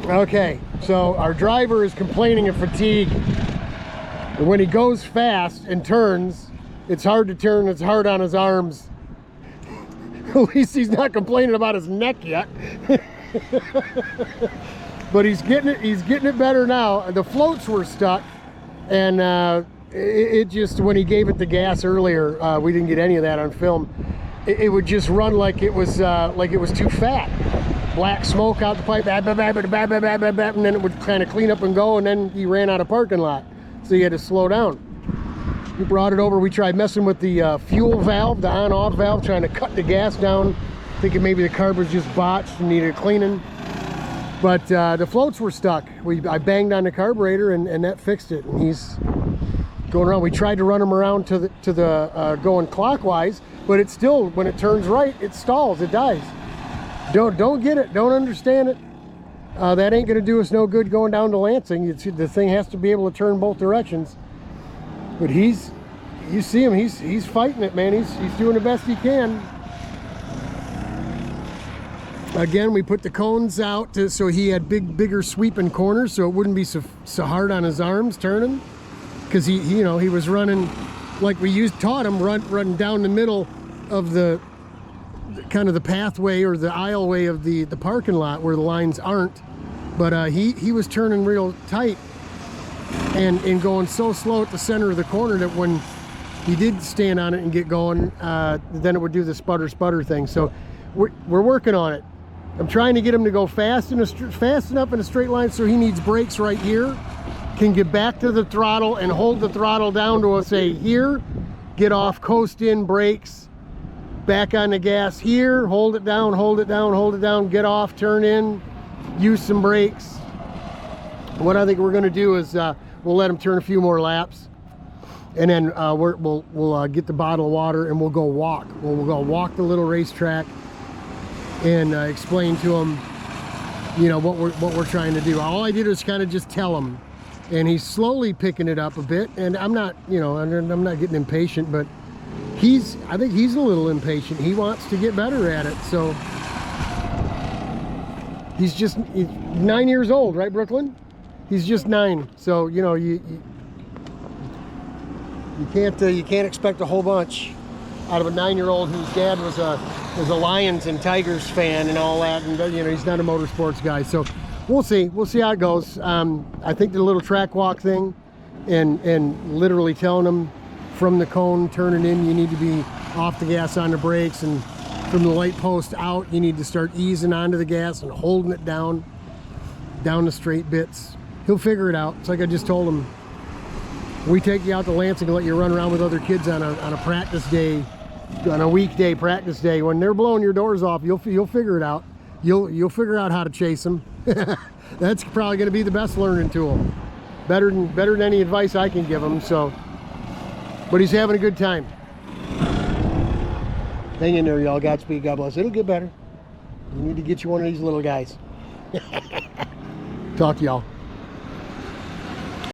Okay, so our driver is complaining of fatigue. When he goes fast and turns, it's hard to turn, it's hard on his arms. At least he's not complaining about his neck yet. But he's getting it better now. The floats were stuck, and it just, when he gave it the gas earlier, we didn't get any of that on film. It would just run like it was too fat. Black smoke out the pipe, and then it would kind of clean up and go, and then he ran out of parking lot. So you had to slow down. We brought it over. We tried messing with the fuel valve, the on-off valve, trying to cut the gas down, thinking maybe the carb was just botched and needed cleaning. But the floats were stuck. I banged on the carburetor, and that fixed it. And he's going around. We tried to run him around to the going clockwise, but it still, when it turns right, it stalls. It dies. Don't get it. Don't understand it. That ain't gonna do us no good going down to Lansing. The thing has to be able to turn both directions. But you see him. He's fighting it, man. He's doing the best he can. Again, we put the cones out so he had bigger sweeping corners, so it wouldn't be so hard on his arms turning. Because he was running like we taught him, running down the middle of the kind of the pathway or the aisleway of the parking lot where the lines aren't. But he was turning real tight and going so slow at the center of the corner that when he did stand on it and get going, then it would do the sputter thing. So we're working on it. I'm trying to get him to go fast enough in a straight line, so he needs brakes right here, can get back to the throttle and hold the throttle down to say here, get off, coast in, brakes, back on the gas here, hold it down, hold it down, hold it down, get off, turn in, use some brakes. What I think we're going to do is we'll let him turn a few more laps, and then we'll get the bottle of water and we'll go walk. We'll go walk the little racetrack and explain to him, what we're trying to do. All I did was kind of just tell him, and he's slowly picking it up a bit. And I'm not, I'm not getting impatient, but I think he's a little impatient. He wants to get better at it. So he's 9 years old, right, Brooklyn? He's just 9. So you can't expect a whole bunch out of a 9-year-old whose dad was a Lions and Tigers fan and all that, and he's not a motorsports guy. So we'll see how it goes. I think the little track walk thing and literally telling them from the cone turning in, you need to be off the gas on the brakes, and from the light post out, you need to start easing onto the gas and holding it down the straight bits. He'll figure it out. It's like I just told him, we take you out to Lansing and let you run around with other kids on a practice day, on a weekday practice day. When they're blowing your doors off, you'll figure it out. You'll figure out how to chase them. That's probably going to be the best learning tool. Better than any advice I can give him. So, but he's having a good time. Hang in there, y'all. Godspeed. God bless. It'll get better. We need to get you one of these little guys. Talk to y'all.